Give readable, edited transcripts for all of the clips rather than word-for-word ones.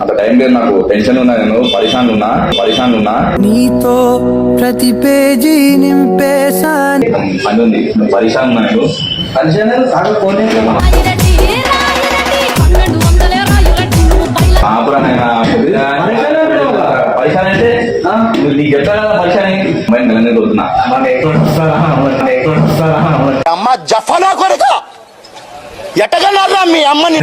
అంత టైం లేదు నాకు. టెన్షన్ ఉన్నా, నేను పరిశాన్ ఉన్నా నీతో ప్రతి పేజీ నింపేసాని పని ఉంది. పరిశాన్ ఉన్నా నేను. పరిశాన్ పరిశాన్ అంటే నీకు చెప్తా కదా పరిశాన్ మరి నెల వస్తున్నా అమ్మ జఫనా కొడుక ఎట్టగలరా మీ అమ్మని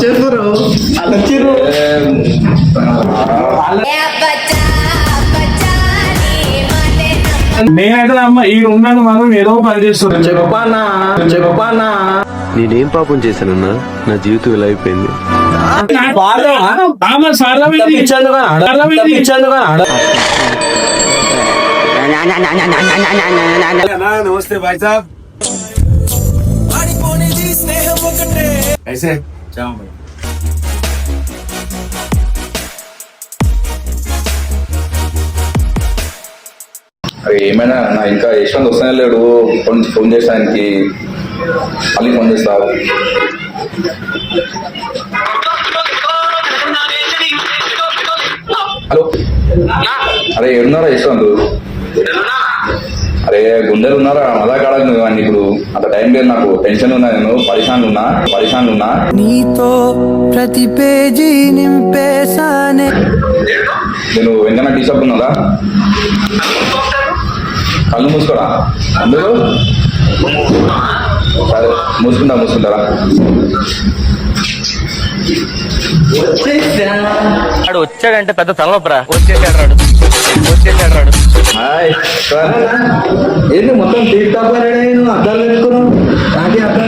నేనైతే అమ్మ ఈ ఉన్నాను మాత్రం ఏదో పని చేస్తున్నా. చెప్పనా నేనేం పాపం చేశానన్నా? నా జీవితం ఇలా అయిపోయింది. నమస్తే భాయ్ సాబ్. ऐसे जाओ भाई. ఏమైనా నా ఇంకా యశ్వంత్ వస్తానే లేడు. ఫోన్ చేస్తా ఆయనకి, మళ్ళీ ఫోన్ చేస్తా. హలో, అరే ఏడున్నారా యశ్వంత్? అరే గుండెలు ఉన్నారా? మజా కాడకు నువ్వు అన్ని. ఇప్పుడు అంత టైం లేదు నాకు. టెన్షన్ ఉన్నా, నేను పరిశాన్ ఉన్నా నీతో ప్రతి పేజీ నింపేసానే. నేను వెంటనే టీ షాప్ ఉన్నారా? కళ్ళు మూసుకోరా అందరూ. సరే మూసుకుంటారా? వాడు వచ్చాడంటే పెద్ద తలనొప్పరా. వచ్చేసాడు రాడు. ఏంటి మొత్తం టీప్ టాప్ నువ్వు అద్దాలు పెట్టుకున్నావు? నాకే అర్థం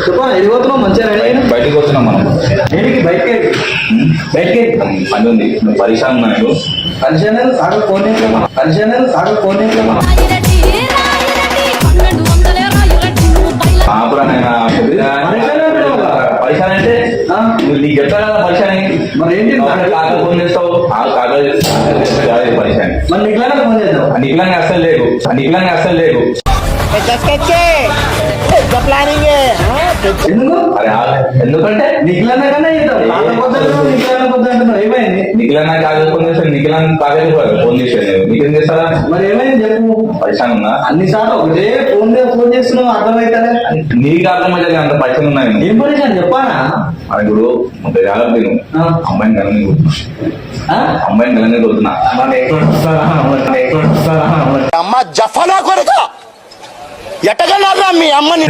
చెప్పా. వెళ్ళిపోతున్నావు మంచిగా రెడీ అయినా బయటకు వస్తున్నాం మనం. బయటకి పని ఉంది. నువ్వు పరిశాన్ ఉన్నా నేను. పరిశాన్ ఫోన్ పరిశాన్ అంటే నీకు చెప్తా కదా పరిశాన్ మరి ఏంటి? కాక ఫోన్ చేస్తావు పరిశాన్. మరి నిఖిలాన్ని అస్సలు లేదు. ఎందుకంటే నిఖిలన్నా కన్నా ఏమైంది? నిఖిలన్నా కాగలేదు ఫోన్ చేశాను. నీకేం చేస్తారా? మరి ఏమైంది చెప్పు. పరిశాన్ ఉన్నా అన్నిసార్లు ఒకటే ఫోన్ చేస్తున్నావు. అర్థమవుతారా? నీకు అర్థమవుతుంది. అంత పరిశాన్ ఉన్నాయి. ఏం పరిశాన్ చెప్పానా? అది ఇప్పుడు జాగ్రత్త. అమ్మాయిని నెలనే కొడుతున్నా. అమ్మ జఫనా కొడుక ఎట్టగలరా మీ అమ్మని.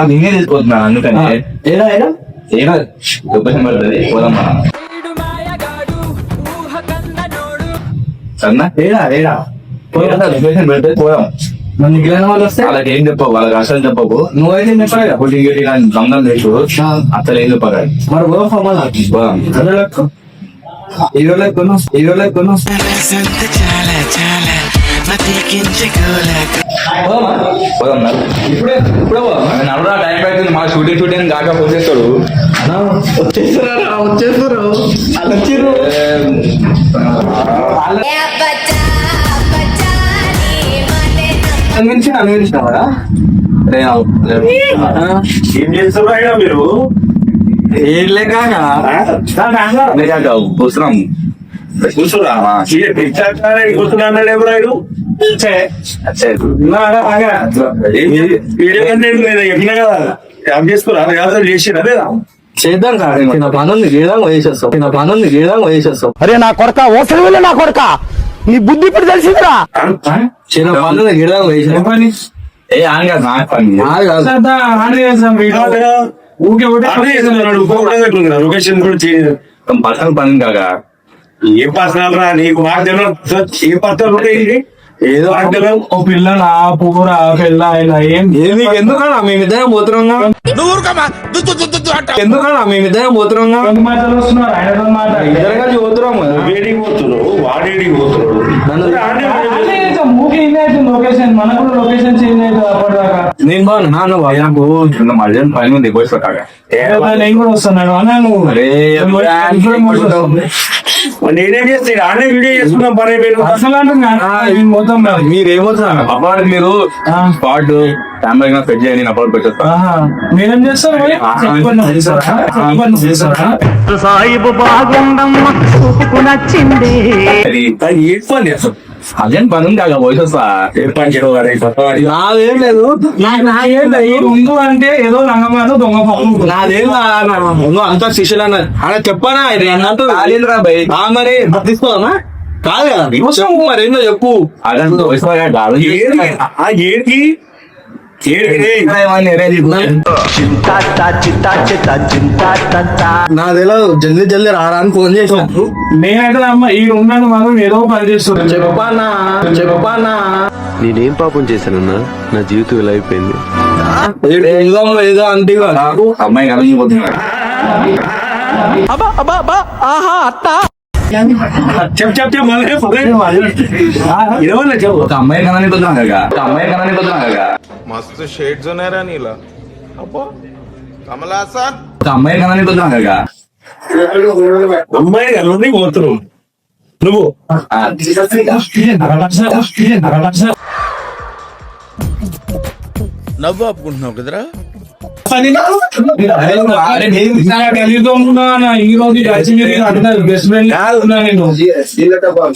నేనే తీసుకుపోతున్నా. అందుకని లొకేషన్ పడుతుంది, పోదాం మనం. సరేనా? లొకేషన్ పెడితే పోదాం. వాళ్ళకి ఏం చెప్పవు, వాళ్ళకి అసలు చెప్పకు. నువ్వైతే చెప్పాలి పుట్టింగ్ దొంగలు తెచ్చు. అసలు ఏం చెప్పాలి. మరి పోదాం. నడురా టైం పడుతుంది. మా షూటింగ్ కాక వచ్చేస్తాడు. వచ్చేస్తారు ఏం చేస్తున్నారు మీరు? వస్తున్నాం. చేద్దాం కాదు. పనుంది గీదాం వేసేస్తాం. అరే నా కొడక ఓసలి వెళ్ళి నా కొడక నీ బుద్ధి ఇప్పుడు తెలిసిందిరా. చిన్న పనుంది గీదాం వేసేస్తాం. పర్సనల్ పని కాగా ఏం పర్సనల్ రా నీకు? మాకు తెలియదు ఏం పర్సనల్ ఉంటాయి. ఏదో ఓ పిల్ల నా పూరా పిల్ల ఆయన ఏమి ఎందుకన్నా మేమిద్దరం పోతున్నాం. ఇద్దరు పోతున్నాం కదా. వేడికి పోతున్నావు, వాడేడికి పోతున్నాడు. లొకేషన్ మనకు కూడా లొకేషన్ చేంజ్ అవుతుంది అప్పటిదాకా. నేను బాగున్నా మళ్ళీ పని ఉంది. నేను కూడా వస్తున్నాను అన్నా. నువ్వు నేనేం చేస్తాను ఆడే వీడియో చేసుకున్నాం పని అయిపోయింది. అసలు అంటున్నా మొత్తం మీరేమవుతున్నారు అప్పుడు మీరు స్పాట్ కెమెరా సెట్ చేయండి, అప్పుడు పెట్టేస్తా. మీరేం చేస్తారు మరి? చేస్తారా? సాయిబు బాగుందమ్మ చూపుకు నచ్చింది. అది ఏ పని చేస్తాం అదేం పని ఉంది అక్కడ పోయి వస్తా. ఏ పని చేయడం నాదేం లేదు. నాకేం లేదు. ఉండు అంటే ఏదో రంగమాట దొంగ పనులు. నాదేం అంతా శిష్యులు అన్నారు అలా చెప్పానా అన్నట్టు కాలేదురా భయ్. మరి తీసుకోవాలా కాదు కదా మరి ఏందో చెప్పు. అదంతా వయసు కాదు. ఏంటి నా తెలియదు జల్దీ జల్దీ రారా అని ఫోన్ చేసిన. నేనైతే అమ్మ ఈ ఉన్నాను మాత్రం ఏదో పని చేస్తున్నాను. చెప్పానా నేనేం పాపం చేశానన్నా నా జీవితం ఇలా అయిపోయింది. ఏదో అంటే నాకు అమ్మాయి కలిగిపోతున్నాడు. చెప్పు మళ్ళీ చెప్పు ఒక అమ్మాయి కన్నా పోతున్నాను కదా, ఒక అమ్మాయి కన్నా పోతున్నాను కదా, मस्त शेड जो नाही राणीला अप्पा कमला असा ఒక అమ్మాయి కన్నా పోతున్నాను కదా. అమ్మాయి అన్నీ పోతున్నావు నువ్వు. నవ్వు ఆపుకుంటున్నావు కదరా ఈ రోజు బెస్ట్ ఫ్రెండ్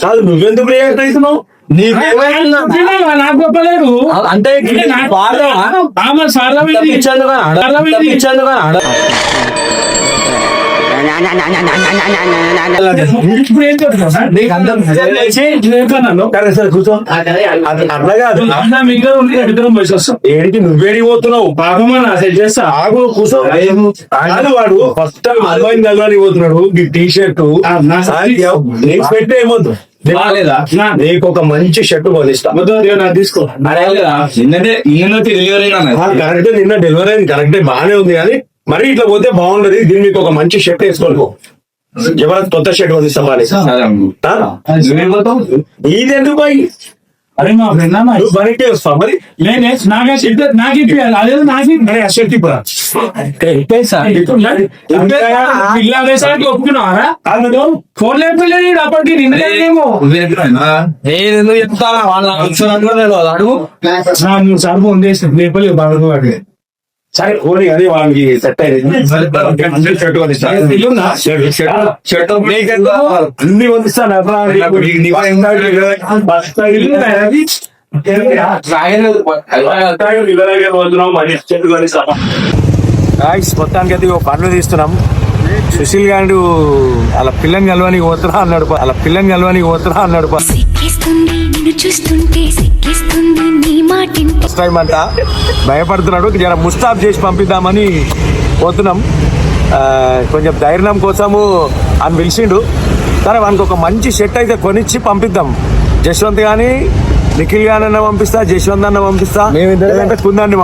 కాదు నువ్వెందుకు రియాక్ట్ అవుతున్నావు? నాకు చెప్పలేదు అంటే ఇప్పుడు ఏం చెప్తున్నా సార్? సరే సరే కూర్చో. అట్లా కాదు ఇంకా ఉండి ఇద్దరం పోయి వస్తాం. ఏడికి నువ్వేడికి పోతున్నావు? పాపమా సెట్ చేస్తా. ఆగు కూర్చో. కాదు వాడు ఫస్ట్ టైం అమ్మాయిని కలవానికి పోతున్నాడు. ఈ టీ షర్ట్ నీకు పెట్టే ఏమొద్దు. నీకు ఒక మంచి షర్ట్ కొనిస్తా. తీసుకో. నిన్నటి డెలివరీ కరెక్ట్ నిన్న డెలివరీ అయింది కరెక్టే బాగానే ఉంది కానీ మరి ఇట్లా పోతే బాగుండదు. దీన్ని మీకు ఒక మంచి షర్ట్ వేసుకోను. ఎవరైనా కొత్త షర్ట్ కొనిస్తా మరి. ఇది ఎందుకు పోయి అరే మా ఫ్రెండ్ నువ్వు బయటే వస్తావు మరి. నాకే నాకు ఇప్పించాలి. అదేదో నాకు అరే ఆ షర్ట్ ఇప్పుడు పిల్ల వేసానికి ఒప్పుకున్నావా? ఫోన్ లేకపోలేదు అప్పటికి నిన్నేమో నేను చెప్తానా వాళ్ళ అడుగు నువ్వు సార్ ఫోన్ చేసి లేపలేదు బాగా వాడికి. సరే ఓడి అదే వాళ్ళకి సెట్ అయింది. షర్ట్ కొనిస్తా. షర్ట్ అన్ని కొనిస్తాను. మొత్తానికి అయితే పనులు తీస్తున్నాం. సుశీల్ గారు అలా పిల్లని కలవనికి పోతున్నా అన్నాడు. సిక్కిస్తుంది నిన్ను చూస్తుంటే సిక్కిస్తుంది నీ మాటింటే ఫస్ట్ టైం అంట భయపడుతున్నాడు. జర ముస్తాబ్ చేసి పంపిద్దామని పోతున్నాం. కొంచెం ధైర్యం కోసము అని పిలిచిండు. సరే వానికి ఒక మంచి షర్ట్ అయితే కొనిచ్చి పంపిద్దాం. జశ్వంత్ గాని నిఖిల్ గానన్నా పంపిస్తా, జశ్వంత్ అన్న పంపిస్తా, లేదంటే కుందాన్ని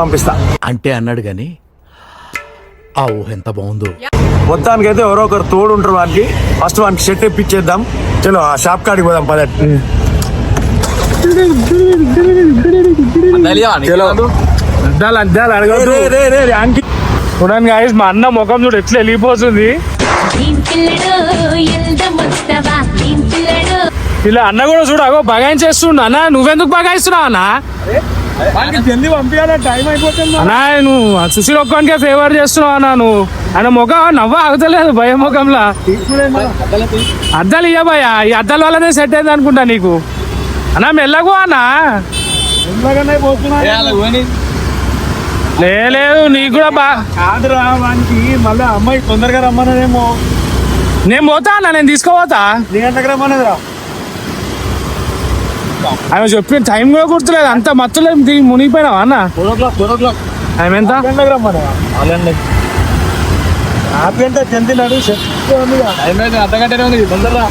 పంపిస్తా అంటే అన్నాడు గాని ఆ ఊహ ఎంత బాగుందో. మొత్తానికైతే ఎవరో ఒకరు తోడు ఉంటారు వానికి. ఫస్ట్ వానికి షర్ట్ ఇప్పించేద్దాం. చలో ఆ షాప్ కాడికి పోదాం పదండి. చూడండి గాయస్, మా అన్న ముఖం చూడు ఎట్లా వెళ్ళిపోతుంది. ఇలా అన్న కూడా చూడు అగో బగాయిన్ చేస్తుండ. అన్న నువ్వెందుకు బగాయిస్తున్నావు అన్న? టైం అయిపోతుంది అన్నా నువ్వు సుశీల్ ఒక్కనికే ఫేవర్ చేస్తున్నావు అన్న. నువ్వు ఆయన ముఖం నవ్వ ఆగుతలేదు భయ ముఖంలా. అద్దాలు ఇయ్య భయ, ఈ అద్దాల వల్లనే సెట్ అయింది అనుకుంటా నీకు. అన్నా మెల్లగు అన్నా. లేదు నీకు కూడా కాదురా వానికి మళ్ళీ అమ్మాయి తొందరగా రమ్మన్నదేమో. నేను పోతా అన్న, నేను తీసుకోపోతా. నీ గంటకు రమ్మన్నదిరా. ఆయన చెప్పిన టైం కూడా గుర్తులేదు. అంత మత్తులేదు మునిగిపోయినావా అన్న? 4 o'clock ఆయన ఎంత గంటలకు రమ్మన్నదా? ఆపేంత చెందినాడు. అర్ధగంటనే ఉంది తొందరగా.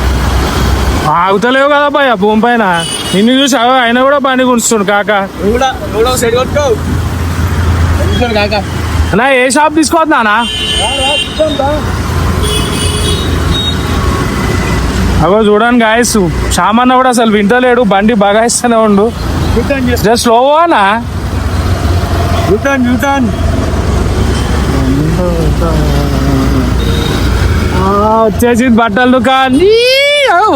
ఆగుతలేవు కదా భయ భూమి పైన. నిన్ను చూసి ఆయన కూడా బండి గుంచుతుండు కాక. అన్నా ఏ షాప్ తీసుకోవద్దానా? అగో చూడండి గాయస్, సామాన్ కూడా అసలు వింటలేడు. బండి బాగా ఇస్తూనే ఉండు. జస్ట్ స్లో అనా. వచ్చేసింది బట్టల దుకాణం.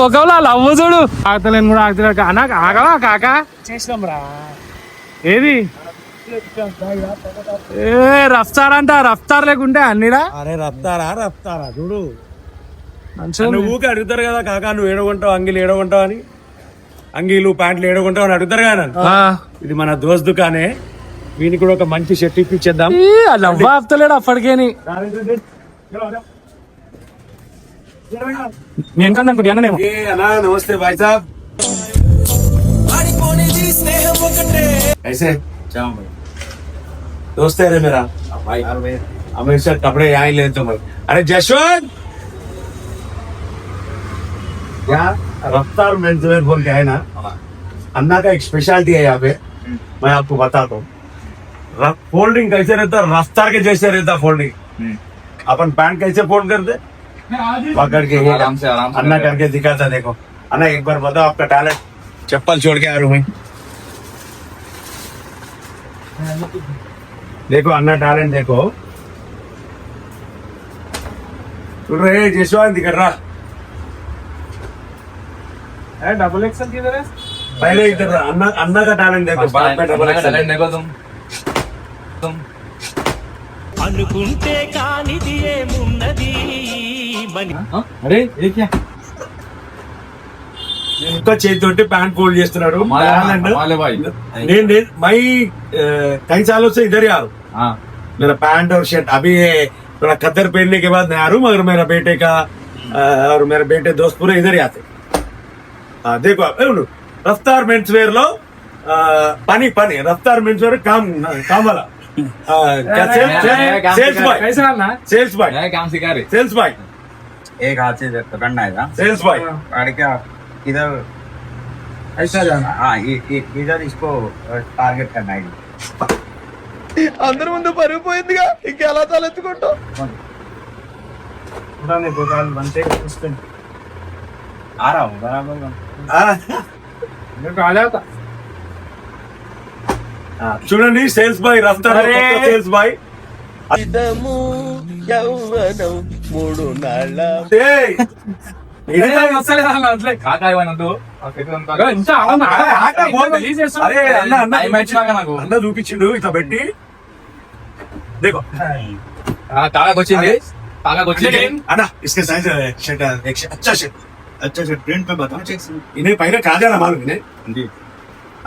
ఒకవేళ లవ్ చూడు ఆగతలేను కూడా ఆగతలేదు అన్నా. ఆగవా కాక చేసినాం రా. ఏది రఫ్తార్ అంట, రఫ్తార్ లేకుంటే అన్నిరా. అరే రఫ్తారా చూడు. మంచిగా నువ్వు ఊకే అడుగుతారు కదా కాకా, నువ్వు ఏడగొంటావు అంగీలు ఏడగొంటావు అని, అంగీలు ప్యాంట్లు ఏడగొంటావు అని అడుగుతారు కదా నన్ను. ఇది మన దోస్త్ దుకాణే, వీనికి కూడా ఒక మంచి షర్ట్ ఇప్పించేద్దాం. లవ్ ఆపుతలేడు అప్పటికేని. నేను కన్నా అనుకుంటానేమో. నమస్తే భాయ్ సాబ్. ऐसे दोस्त है रे मेरा भाई, हमेशा कपड़े यहाँ ही लेते हो. अरे जशवंत, यहाँ रफ्तार मेंस वेयर बोल के है ना, अन्ना का एक स्पेशलिटी है यहाँ पे, मैं आपको बताता हूँ. फोल्डिंग कैसे रहता, रफ्तार के जैसे रहता फोल्डिंग. अपन पैंट कैसे फोल्ड करते, पकड़ के आराम से अन्ना करके दिखाता. देखो अन्ना, एक बार बताओ आपका टैलेंट. चप्पल छोड़ के आ रहा हूँ मैं. देखो अन्ना टैलेंट देखो. सुन रहे जसवंत कर रहा है. डबल एक्सल किधर है? पहले इधर रहा. अन्ना का टैलेंट देखो. बाद में डबल एक्सल. देखो तुम అనుకుంటే కానిది ఏమున్నది మని. अरे ये क्या ఇంకా చేతితోటి ప్యాంట్ ఫోల్డ్ చేస్తున్నాడు. हमारे भाई నేను మై कई सालों से इधर ही आ रहा हूँ. हाँ मेरा पैंट और शर्ट अभी थोड़ा खद्दर पहनने के बाद नहीं आ रहा हूँ, मगर मेरा बेटे का और मेरे बेटे दोस्त पूरे इधर ही आते. देखो आप रफ्तार मेंस वेयर लो, पानी रफ्तार मेंस वेयर काम वाला सेल्स बॉय. कैसा ना सेल्स बॉय. नया काम सिखा रहे. Sales boy. एक हाथ से पकड़ना है. Sales boy. और क्या इधर ऐसा जाना. हाँ इधर इसको टारगेट करना है. అందరి ముందు పరుగు పోయిందిగా ఇంకెలా తలెత్తుకుంటావు. बनते आ रहा हूँ बराबर. చూడండి sales boy Raftaar sales boy. కాకా ఇవ్వనద్దు. అరే అన్న టైం ఇచ్చినాక నాకు అన్న చూపించిండు ఇట్లా పెట్టి. देखो కాకాకి వచ్చింది. కాకాకి వచ్చింది. अन्ना इसके साइज शर्ट एक अच्छा शर्ट प्रिंट पे बताओ. इन्हें पहले कहा जाना मालूम इन्हें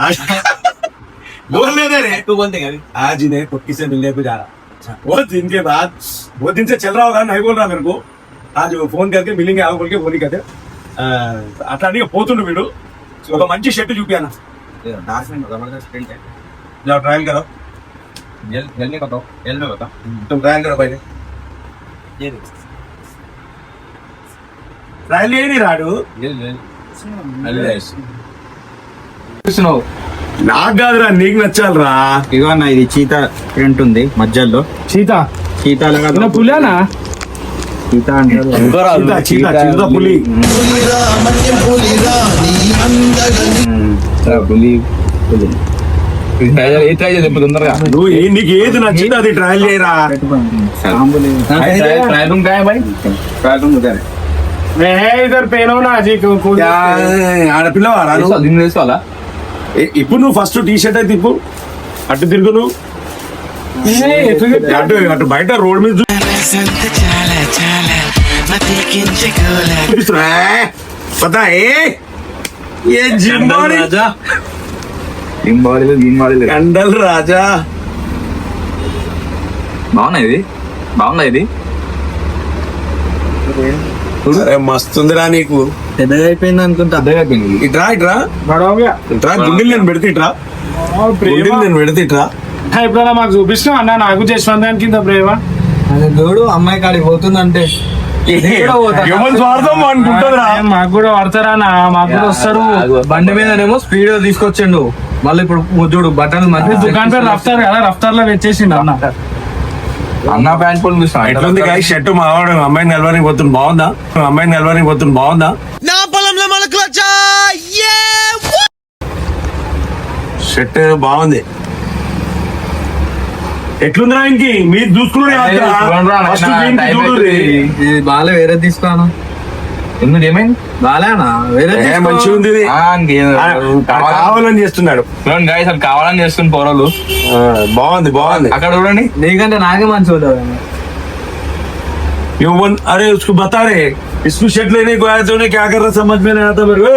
आज बोल ले दे रे. तू बोलते क्या? आज इन्हें पुक्की से मिलने को जा रहा. बहुत दिन के बाद, बहुत दिन से चल रहा होगा, नहीं बोल रहा मेरे को. आज वो फोन करके मिलेंगे आओ बोल के फोन ही कहते. అట్లాంటి పోతుండు వీడు. ఒక మంచి షర్ట్ చూపియానా. डार्क में जबरदस्त प्रिंट है. जाओ ट्रायल करो. जेल में बताओ. जेल में बताओ. तुम ट्रायल करो पहले. ये ట్రాయల్ చేయని రాడు. చూసినావు నాకు కాదురా, నీకు నచ్చాలరా. ఇగో అన్న, ఇది చీతా ప్రింట్ ఉంది మధ్యలో. చీతా చీతాలుగా పులినా? చీతా అంటారు. చీతా పులి. ట్రై చేసి తొందరగా. నువ్వు నీకు ఏది నచ్చిందో అది ట్రయల్ చేయరా. ट्रायल रूम क्या है भाई? ट्रायल रूम उधर है. इधर पेनो ना जी ఆడపిల్లవారా నువ్వు? దీన్ని వేసుకోవాలా? ఇప్పుడు నువ్వు ఫస్ట్ టీ షర్ట్ అయితే ఇప్పుడు అటు తిరుగు. నువ్వు అటు బయట రోడ్ మీద పతా ఏ జిమ్ బాడీ కండల్ రాజా. బాగున్నా ఇది. బాగుందా ఇది? అరే మస్తుందిరా నీకు. పెద్దగా అయిపోయింది అనుకుంటా. ఇట్రా ఇట్రా గుండెలు నేను పెడితే ఇట్రా. ఎప్పుడైనా మాకు చూపిస్తున్నావు అన్న? నాకు జస్వంతానికి కింద ప్రేమ చూడు, అమ్మాయి కాడికి పోతుందంటే ఎవరి స్వార్థం అనుకుంటుందిరా. మాకు కూడా పడతారా? మాకు కూడా వస్తారు. బండి మీదనేమో స్పీడ్ గా తీసుకొచ్చిండు. మళ్ళీ ఇప్పుడు చూడు బట్టలు మధ్య దుకాణం పేరు రఫ్తార్ కదా, రఫ్తార్ లో వచ్చేసిండు అన్న. అన్న ప్యాంట్ పోలు ఎట్లుంది గాయ షర్ట్? మావాడు అమ్మాయిని నిలవడానికి పోతుంది. బాగుందా? నా పొలంలో మొలకలు వచ్చా. షర్ట్ బాగుంది. ఎట్లుందిరా ఇంకి మీరు చూసుకున్నాడు ఇది బాగా వేరే తీసుకున్నాను. ఎందుకు ఏమైంది? బాలేనా వేరే మంచిగా ఉంది ఇది. కావాలని చేస్తున్నాడు. గాయస్ అది కావాలని చేస్తుంది పోరలు. బాగుంది బాగుంది. అక్కడ చూడండి. నీకంటే నాకే మంచి ఉంటుంది. अरे उसको बता रहे इसको షెట్ లేనే को आया तो ने क्या कर रहा समझ में नहीं आता मेरे को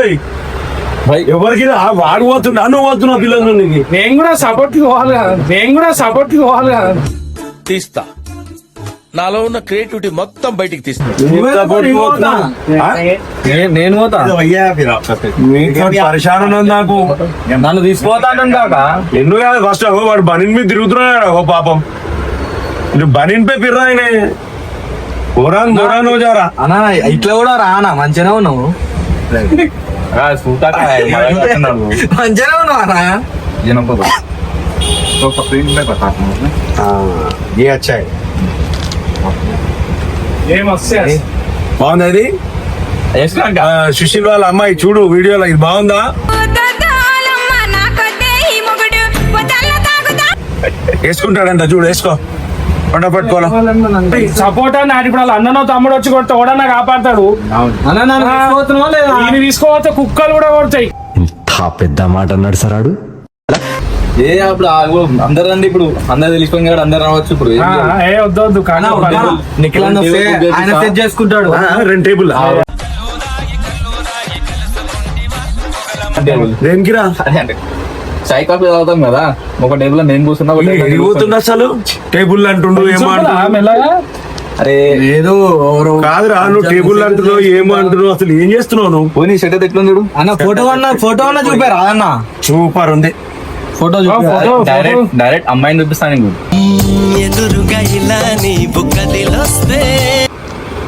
भाई ఎవరికి వాడు పోతున్నా నువ్వు పోతున్నావు పిల్లలు నీకు నేను కూడా సపోర్ట్ కావాలి కదా తీస్తా నాలో ఉన్న క్రియేటివిటీ మొత్తం బయటికి తీస్తా. నేను పోతా. పరిశాన నాకు నన్ను తీసుకుపోతాను కాక ఎందుకు కాదు ఫస్ట్ వాడు బనీన్ మీద తిరుగుతున్నాడు ఓ పాపం నువ్వు బనీన్ పే పిర్రాయనే జారా అన్నా ఇట్లా కూడా రానా మంచిగా ఉన్నావు. మంచిగా ఉన్నావు అన్నా. ఏ అచ్చా ఏమొస్తాయి బాగుంది అది సుశీల్ వాళ్ళ అమ్మాయి చూడు వీడియోలో ఇది బాగుందా వేసుకుంటాడంట చూడు వేసుకో పంట పట్టుకోవాలి సపోర్ట్ అని ఇప్పుడు వాళ్ళ అన్ననో తమ్ముడు వచ్చి కొడితే ఓడన్నా కాపాడతాడు. ఈయన తీసుకోవచ్చు కుక్కలు కూడా కొడతాయి. పెద్ద మాట అన్నాడు సరాడు. ఏ అప్పుడు అందరు రండి ఇప్పుడు అందరు తెలిసిపోయింది కదా అందరు రావచ్చు ఇప్పుడు. ఏ వద్దు కానీ నిఖిల్ అన్న వస్తే ఆయన సెట్ చేసుకుంటాడు. 2 టేబుల్ దేనికిరా చాయ్ కాఫీ తాగుతాం కదా ఒక టేబుల్ నేను కూర్చున్నా ఎరిగిపోతుండ అసలు టేబుల్ అంటుండు ఏమో మెల్లగా. అరే ఏదో కాదురా నువ్వు టేబుల్ అంటున్నావు ఏమో అంటున్నావు అసలు ఏం చేస్తున్నావు నువ్వు పోనీ షర్ట్ అయితే ఎట్లుంది చూడు అన్న ఫోటో అన్న చూపారా అన్న సూపర్ ఉంది ఫోటో డైరెక్ట్ అమ్మాయిని చూపిస్తాను నీకు.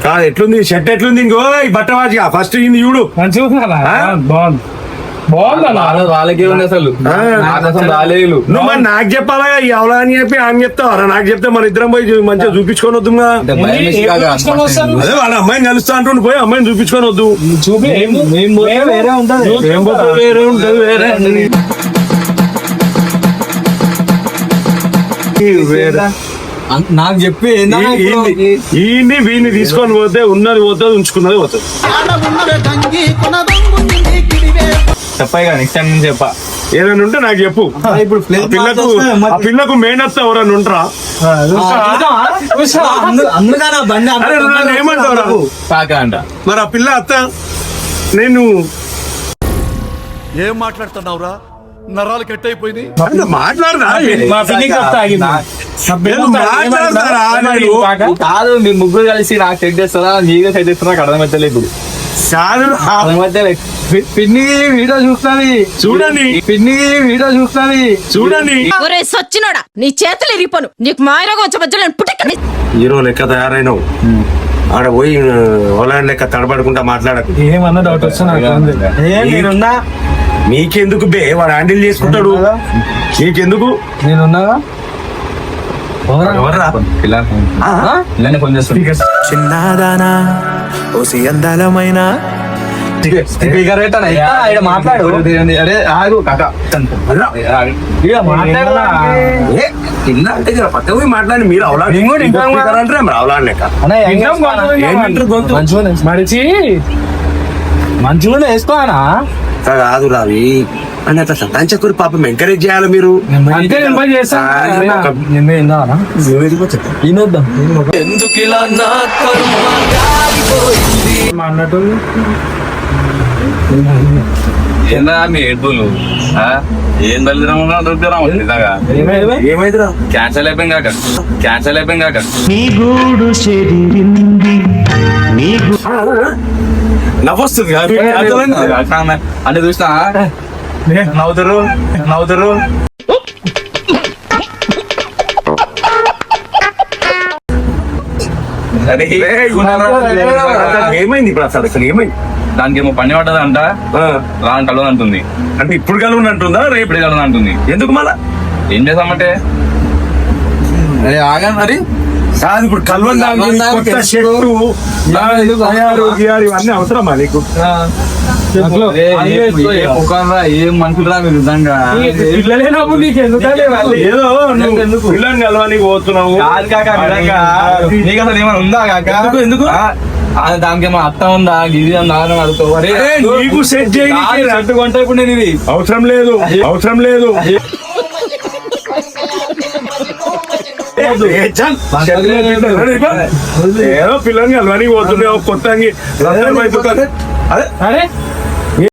కాదు ఎట్లుంది షర్ట్ ఎట్లుంది ఇంకో బట్ట వాచిగా ఫస్ట్ ఇది చూడు మంచిగా బాగుంది వాళ్ళకే ఉంది అసలు రాలేదు. నువ్వు మరి నాకు చెప్పాలా ఎవరా అని చెప్పి ఆయన చెప్తావరా నాకు చెప్తే మన ఇద్దరం పోయి మంచిగా చూపించుకొని వద్దు అదే వాళ్ళ అమ్మాయిని కలుస్తా అంటుండు పోయి అమ్మాయిని చూపించుకొని వద్దు చూపి వేరే ఉంటది ఏం పోతుంది వేరే ఉంటది వేరే నాకు చెప్పి వీడిని తీసుకొని పోతే ఉన్నది పోతుంది ఉంచుకున్నది పోతుంది చెప్పాయి కదా నెక్స్ట్ టైం నుంచి చెప్పా ఏదైనా ఉంటే నాకు చెప్పు. ఇప్పుడు ఆ పిల్లకు మేనత్త ఎవరన్నా ఉంటారా అందుకని బండి ఏమంటావురా కాక అంట మరి ఆ పిల్ల అత్త నేను ఏం మాట్లాడుతున్నావురా నరాలు కట్ అయిపోయింది. కాదు మీ ముగ్గురు కలిసి నాకు సెట్ చేస్తారా నీగా సెట్ చేస్తారా నాకు అర్థమైతలేదు. పిన్ని వీడియో చూస్తుంది చూడండి చూడండి సచ్చినోడా నీ చేతులు ఇరిగిపోను నీకు మాయరోగం వచ్చే మధ్యలో పుట్టక హీరో లెక్క తయారైనవు ఆడ పోయి ఓలాండ్ లెక్క తడబడుకుంటా మాట్లాడకు. ఏమన్నా డౌట్ వస్తున్నా నీకెందుకు బే వాడు హ్యాండిల్ చేసుకుంటాడు నీకెందుకు నేనున్నాగా చిన్నదానా ఓసి అందలమైన మాట్లాడు అరే ఆగు కాక పక్క పోయి మాట్లాడి మీరు అవలాంటారే మరి అవలాండ్ లెక్క మడిచి మంచిగా వేసుకోనా కాదు రావి అని అట్లా సతాంచకూరి పాపం ఎంకరేజ్ చేయాలి మీరు అన్నట్టు ఏందా మీ ఏడుపులు ఏం బలిద్రామా దొరుకుతారా నిజంగా ఏమైందిరా క్యాన్సల్ అయిపోయింది కాక నవ్వొస్తుంది అంటే చూసినా నవ్వుతారు ఏమైంది ఇప్పుడు అసలు ఏమైంది దానికి ఏమో పని పడ్డదంట రాని కలవని అంటుంది. అంటే ఇప్పుడు కలవని అంటుందా రేపు ఇప్పుడే కలవని అంటుంది. ఎందుకు మళ్ళా ఏం చేస్తామంటే ఆగా మరి కాదు ఇప్పుడు కలవని షర్టు ఇవన్నీ అవసరమా నీకు ఏం మనుషులరా మీరు నిజంగా పిల్లలేనప్పుడు నీకు ఎందుకంటే వాళ్ళు ఏదో నువ్వు పిల్లని కలవానికి పోతున్నావు. కాదు కాక నిజంగా నీకు అసలు ఏమైనా ఉందా కాక ఎందుకు? దానికి ఏమో అత్త ఉందా గిది ఉందా అని అడుగుతావు. అరే నీకు సెట్ చేయడానికి అట్టుకుంటా ఇప్పుడు నేను ఇది అవసరం లేదు. ఏదో పిల్లని కలవానికి పోతున్నావు కొత్త అంగి. అదే అరే